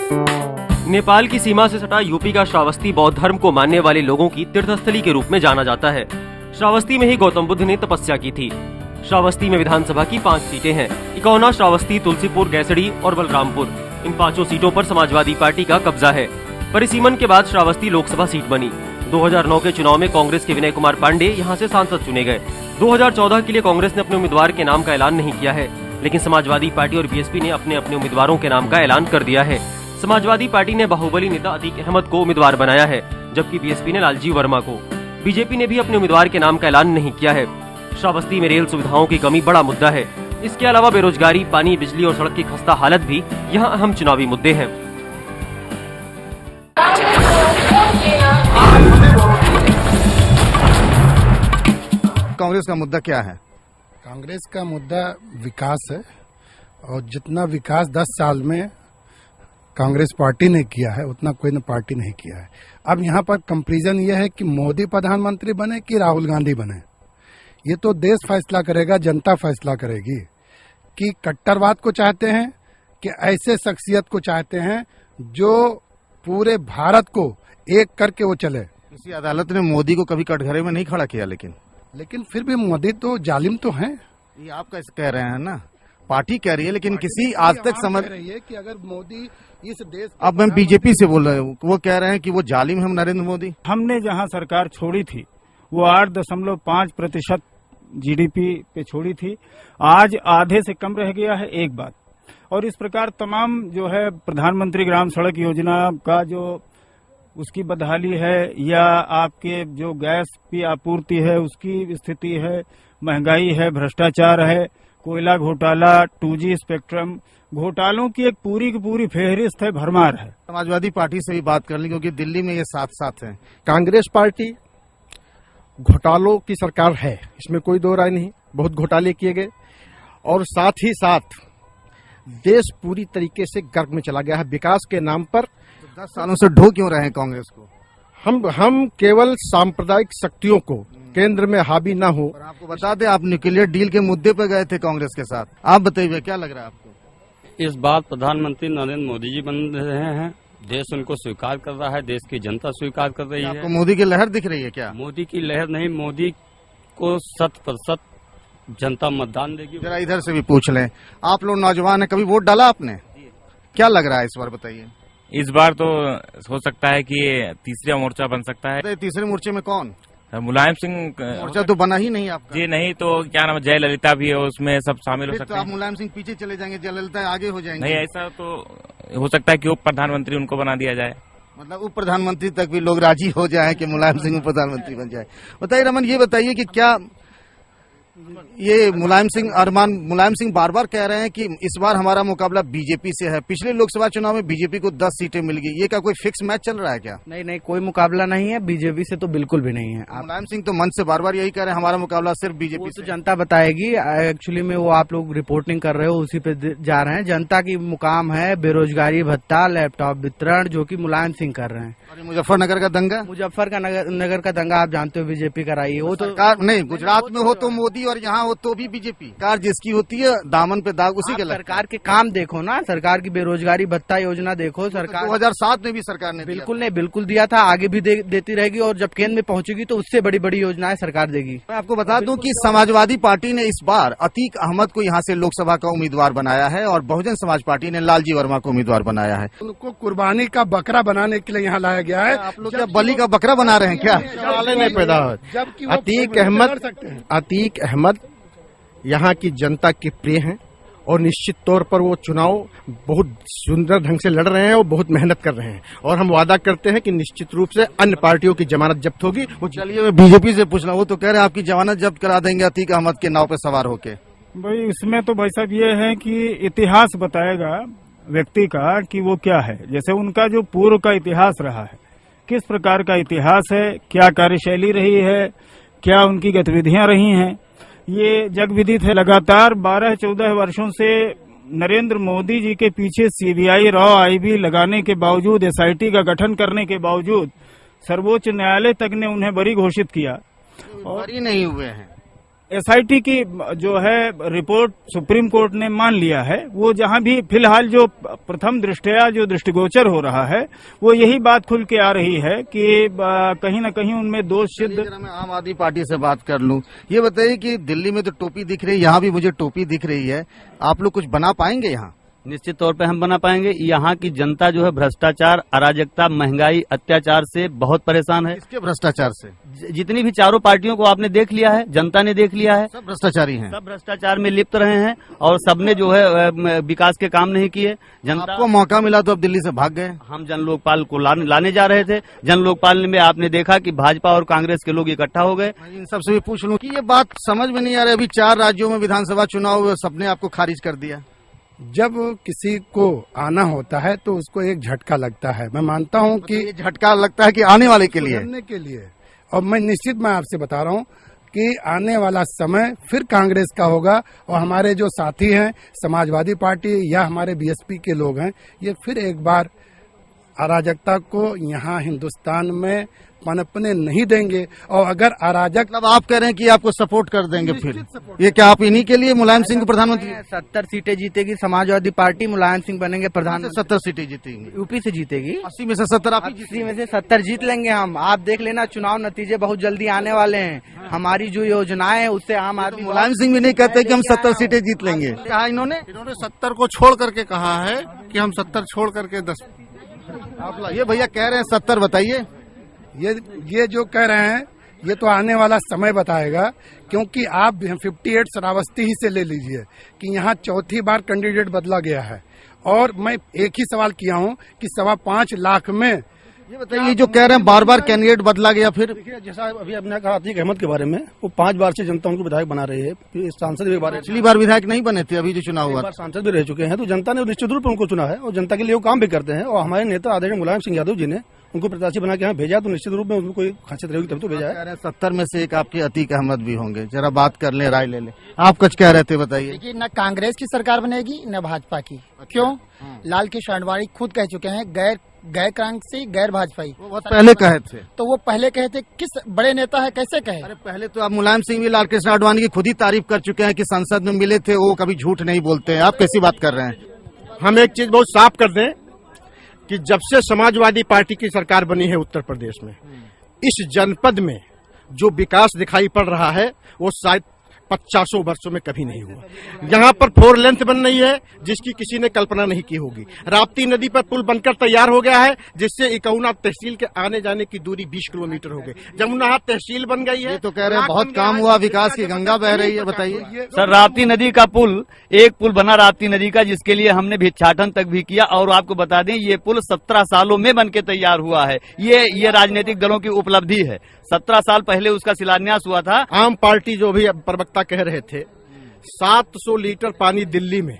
नेपाल की सीमा से सटा यूपी का श्रावस्ती बौद्ध धर्म को मानने वाले लोगों की तीर्थस्थली के रूप में जाना जाता है। श्रावस्ती में ही गौतम बुद्ध ने तपस्या की थी। श्रावस्ती में विधानसभा की 5 सीटें हैं। इकौना, श्रावस्ती, तुलसीपुर, गैसड़ी और बलरामपुर, इन 5 सीटों पर समाजवादी पार्टी का कब्जा है। परिसीमन के बाद श्रावस्ती लोकसभा सीट बनी। 2009 के चुनाव में कांग्रेस के विनय कुमार पांडे यहां से सांसद चुने गए। 2014 के लिए कांग्रेस ने अपने उम्मीदवार के नाम का ऐलान नहीं किया है, लेकिन समाजवादी पार्टी और बीएसपी ने अपने अपने उम्मीदवारों के नाम का ऐलान कर दिया है। समाजवादी पार्टी ने बाहुबली नेता अतीक अहमद को उम्मीदवार बनाया है, जबकि बीएसपी ने लालजी वर्मा को। बीजेपी ने भी अपने उम्मीदवार के नाम का ऐलान नहीं किया है। श्रावस्ती में रेल सुविधाओं की कमी बड़ा मुद्दा है। इसके अलावा बेरोजगारी, पानी, बिजली और सड़क की खस्ता हालत भी यहाँ अहम चुनावी मुद्दे हैं। कांग्रेस का मुद्दा क्या है? कांग्रेस का मुद्दा विकास है, और जितना विकास 10 साल में कांग्रेस पार्टी ने किया है उतना कोई न पार्टी नहीं किया है। अब यहाँ पर कंपैरिजन ये है कि मोदी प्रधानमंत्री बने कि राहुल गांधी बने, ये तो देश फैसला करेगा, जनता फैसला करेगी कि कट्टरवाद को चाहते हैं कि ऐसे शख्सियत को चाहते हैं जो पूरे भारत को एक करके वो चले। किसी अदालत ने मोदी को कभी कटघरे में नहीं खड़ा किया, लेकिन फिर भी मोदी तो जालिम तो हैं। ये आप कैसे कह रहे हैं ना, पार्टी कह रही है, लेकिन किसी आज तक समझ रही है कि अगर मोदी इस देश, अब मैं बीजेपी से बोल रहा हूँ, वो कह रहे हैं कि वो जालिम है नरेंद्र मोदी। हमने जहां सरकार छोड़ी थी वो 8.5% जीडीपी पे छोड़ी थी, आज आधे से कम रह गया है, एक बात। और इस प्रकार तमाम जो है प्रधानमंत्री ग्राम सड़क योजना का जो उसकी बदहाली है, या आपके जो गैस की आपूर्ति है उसकी स्थिति है, महंगाई है, भ्रष्टाचार है, कोयला घोटाला, 2G स्पेक्ट्रम घोटालों की एक पूरी की पूरी फेहरिस्त है, भरमार है। समाजवादी पार्टी से भी बात कर ली, क्योंकि दिल्ली में ये साथ है। कांग्रेस पार्टी घोटालों की सरकार है, इसमें कोई दो राय नहीं। बहुत घोटाले किए गए, और साथ ही साथ देश पूरी तरीके से गर्क में चला गया है विकास के नाम पर। 10 सालों से ढो क्यों रहे हैं कांग्रेस को? हम केवल सांप्रदायिक शक्तियों को केंद्र में हावी न हो। और आपको बता दें, आप न्यूक्लियर डील के मुद्दे पर गए थे कांग्रेस के साथ, आप बताइए क्या लग रहा है आपको? इस बार प्रधानमंत्री नरेंद्र मोदी जी बन रहे हैं, देश उनको स्वीकार कर रहा है, देश की जनता स्वीकार कर रही है। आपको मोदी की लहर दिख रही है क्या? मोदी की लहर नहीं, मोदी को 100% जनता मतदान देगी। जरा इधर से भी पूछ लें, आप लोग नौजवान हैं, कभी वोट डाला आपने? क्या लग रहा है इस बार, बताइए। इस बार तो हो सकता है कि तीसरा मोर्चा बन सकता है। तीसरे मोर्चे में कौन? मुलायम सिंह मोर्चा तो बना ही नहीं आपका। जी नहीं, तो क्या नाम, जयललिता भी है उसमें, सब शामिल हो सकते हैं। आप मुलायम सिंह पीछे चले जाएंगे, जयललिता आगे हो जाएंगे। नहीं, ऐसा तो हो सकता है कि उप प्रधानमंत्री उनको बना दिया जाए। मतलब उप प्रधानमंत्री तक भी लोग राजी हो जाए कि मुलायम सिंह उप प्रधानमंत्री बन जाए। बताइए रमन, ये बताइए कि क्या ये मुलायम सिंह बार बार कह रहे हैं कि इस बार हमारा मुकाबला बीजेपी से है। पिछले लोकसभा चुनाव में बीजेपी को 10 सीटें मिल गई, ये क्या कोई फिक्स मैच चल रहा है क्या? नहीं, कोई मुकाबला नहीं है, बीजेपी से तो बिल्कुल भी नहीं है। मुलायम सिंह तो मन से बार बार यही कह रहे हैं हमारा मुकाबला सिर्फ बीजेपी से। तो जनता बताएगी, एक्चुअली में वो आप लोग रिपोर्टिंग कर रहे हो उसी पे जा रहे हैं। जनता की मुकाम है बेरोजगारी भत्ता, लैपटॉप वितरण, जो की मुलायम सिंह कर रहे हैं। और मुजफ्फरनगर का दंगा, मुजफ्फरनगर का दंगा आप जानते हो बीजेपी कराई, वो तो नहीं, गुजरात में हो तो मोदी और यहाँ हो तो भी बीजेपी। कार जिसकी होती है दामन पे दाग उसी के लगता है। सरकार के काम देखो ना, सरकार की बेरोजगारी भत्ता योजना देखो। सरकार 2007 में भी सरकार ने बिल्कुल दिया था, आगे भी देती रहेगी, और जब केंद्र में पहुंचेगी तो उससे बड़ी बड़ी योजनाएं सरकार देगी। मैं आपको बता दूं कि समाजवादी पार्टी ने इस बार अतीक अहमद को यहाँ से लोकसभा का उम्मीदवार बनाया है, और बहुजन समाज पार्टी ने लालजी वर्मा को उम्मीदवार बनाया है। उनको कुर्बानी का बकरा बनाने के लिए यहाँ लाया गया है। आप लोग क्या बलि का बकरा बना रहे हैं क्या? नहीं पैदा हो। अतीक अहमद यहाँ की जनता के प्रिय हैं, और निश्चित तौर पर वो चुनाव बहुत सुंदर ढंग से लड़ रहे हैं और बहुत मेहनत कर रहे हैं, और हम वादा करते हैं कि निश्चित रूप से अन्य पार्टियों की जमानत जब्त होगी। वो चलिए मैं बीजेपी से पूछ रहा हूँ, वो तो कह रहे हैं आपकी जमानत जब्त करा देंगे अतीक अहमद के नाव पे सवार होके। भाई इसमें तो भाई साहब ये है कि इतिहास बताएगा व्यक्ति का कि वो क्या है। जैसे उनका जो पूर्व का इतिहास रहा है, किस प्रकार का इतिहास है, क्या कार्यशैली रही है, क्या उनकी गतिविधियां रही हैं, ये जग विदित है। लगातार 12-14 वर्षों से नरेंद्र मोदी जी के पीछे सीबीआई, रॉ, आईबी लगाने के बावजूद, एसआईटी का गठन करने के बावजूद सर्वोच्च न्यायालय तक ने उन्हें बरी घोषित किया। बरी नहीं हुए हैं, एसआईटी की जो है रिपोर्ट सुप्रीम कोर्ट ने मान लिया है। वो जहां भी फिलहाल जो प्रथम दृष्टया जो दृष्टिगोचर हो रहा है वो यही बात खुल के आ रही है कि कहीं न कहीं उनमें दोष सिद्ध। जरा मैं आम आदमी पार्टी से बात कर लूं, ये बताइए कि दिल्ली में तो टोपी दिख रही है, यहाँ भी मुझे टोपी दिख रही है, आप लोग कुछ बना पाएंगे यहाँ? निश्चित तौर पे हम बना पाएंगे। यहाँ की जनता जो है भ्रष्टाचार, अराजकता, महंगाई, अत्याचार से बहुत परेशान है। किसके भ्रष्टाचार से? जितनी भी चारों पार्टियों को आपने देख लिया है, जनता ने देख लिया है, सब भ्रष्टाचारी हैं। सब भ्रष्टाचार में लिप्त रहे हैं और सबने जो है विकास के काम नहीं किए। जनता आपको मौका मिला तो अब दिल्ली से भाग गए। हम जन लोकपाल को लाने जा रहे थे। जन लोकपाल में आपने देखा कि भाजपा और कांग्रेस के लोग इकट्ठा हो गए। मैं इन सबसे भी पूछ लूं कि ये बात समझ में नहीं आ रही, अभी 4 राज्यों में विधानसभा चुनाव हुए, सबने आपको खारिज कर दिया। जब किसी को आना होता है तो उसको एक झटका लगता है। मैं मानता हूं कि ये झटका लगता है कि आने वाले के लिए, सुधरने के लिए। और मैं आपसे बता रहा हूं कि आने वाला समय फिर कांग्रेस का होगा और हमारे जो साथी हैं समाजवादी पार्टी या हमारे बीएसपी के लोग हैं, ये फिर एक बार अराजकता को यहाँ हिंदुस्तान में पनपने नहीं देंगे। और अगर अराजक मतलब आप कह रहे हैं कि आपको सपोर्ट कर देंगे फिर, ये क्या आप इन्हीं के लिए मुलायम सिंह को प्रधानमंत्री? 70 सीटें जीतेगी समाजवादी पार्टी, मुलायम सिंह बनेंगे प्रधानमंत्री। 70 सीटें जीतेंगी, यूपी से जीतेगी। 80 में से 70 आप ही 80 में से 70 जीत लेंगे हम। आप देख लेना, चुनाव नतीजे बहुत जल्दी आने वाले हैं। हमारी जो योजनाएं हैं उससे आम आदमी। मुलायम सिंह भी नहीं कहते कि हम 70 सीटें जीत लेंगे। कहा इन्होंने 70 को छोड़ करके कहा है कि हम 70 छोड़ करके 10। ये भैया कह रहे हैं 70, बताइए। ये जो कह रहे हैं ये तो आने वाला समय बताएगा, क्योंकि आप 58 श्रावस्ती ही से ले लीजिए कि यहाँ चौथी बार कैंडिडेट बदला गया है और मैं एक ही सवाल किया हूँ कि 5.25 लाख में। ये बताइए, जो कह रहे हैं बार बार कैंडिडेट बदला गया, फिर जैसा अभी आपने कहा अतीक अहमद के बारे में, वो 5 बार से जनता उनको विधायक बना रही है, फिर सांसद भी बारे। पिछली बार विधायक नहीं बने थे, अभी जो चुनाव हुआ सांसद भी रह चुके हैं, तो जनता ने निश्चित रूप से उनको चुना है और जनता के लिए वो काम भी करते हैं। और हमारे नेता आदरणीय मुलायम सिंह यादव जी ने उनको प्रत्याशी बना के यहाँ भेजा, तो निश्चित रूप में उनको कोई खासियत रहेगी तब तो भेजा है। 70 में से एक आपके अतीक अहमद भी होंगे, जरा बात कर ले, राय ले ले। आप कुछ कह रहे थे, बताइए। देखिए, न कांग्रेस की सरकार बनेगी न भाजपा की। क्यों? लाल कृष्ण आडवाणी खुद कह चुके हैं गैर कांग्रेसी, गैर भाजपाई। बहुत पहले कहे थे, तो वो पहले कहे थे, किस बड़े नेता है, कैसे कहे? अरे पहले तो आप मुलायम सिंह भी लाल कृष्ण आडवाणी की खुद ही तारीफ कर चुके हैं कि संसद में मिले थे, वो कभी झूठ नहीं बोलते हैं। आप कैसी बात कर रहे हैं? हम एक चीज बहुत साफ कर दें कि जब से समाजवादी पार्टी की सरकार बनी है उत्तर प्रदेश में, इस जनपद में जो विकास दिखाई पड़ रहा है वो शायद 50 वर्षों में कभी नहीं हुआ। यहाँ पर 4 लेंथ बन रही है जिसकी किसी ने कल्पना नहीं की होगी। राप्ती नदी पर पुल बनकर तैयार हो गया है जिससे इकौना तहसील के आने जाने की दूरी 20 किलोमीटर हो गई। जमुना तहसील बन गई है। ये तो कह रहे हैं बहुत काम हुआ, विकास की गंगा बह रही है, बताइए। सर, राप्ती नदी का पुल, एक पुल बना राप्ती नदी का, जिसके लिए हमने भिक्षाटन तक भी किया। और आपको बता दें ये पुल 17 सालों में बन के तैयार हुआ है। ये राजनीतिक दलों की उपलब्धि है। 17 साल पहले उसका शिलान्यास हुआ था। आम पार्टी जो भी प्रवक्ता कह रहे थे 700 लीटर पानी दिल्ली में,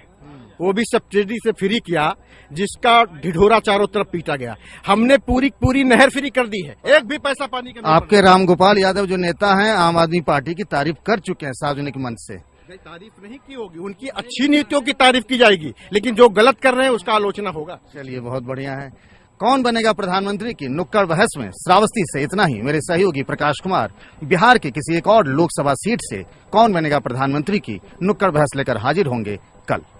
वो भी सब्सिडी से फ्री किया, जिसका ढिढोरा चारों तरफ पीटा गया। हमने पूरी नहर फ्री कर दी है, एक भी पैसा पानी का। आपके रामगोपाल यादव जो नेता हैं आम आदमी पार्टी की, तारीफ कर चुके हैं सार्वजनिक मंच से। तारीफ नहीं की होगी, उनकी अच्छी नीतियों की तारीफ की जाएगी, लेकिन जो गलत कर रहे हैं उसका आलोचना होगा। चलिए, बहुत बढ़िया है। कौन बनेगा प्रधानमंत्री की नुक्कड़ बहस में श्रावस्ती से इतना ही। मेरे सहयोगी प्रकाश कुमार बिहार के किसी एक और लोकसभा सीट से कौन बनेगा प्रधानमंत्री की नुक्कड़ बहस लेकर हाजिर होंगे कल।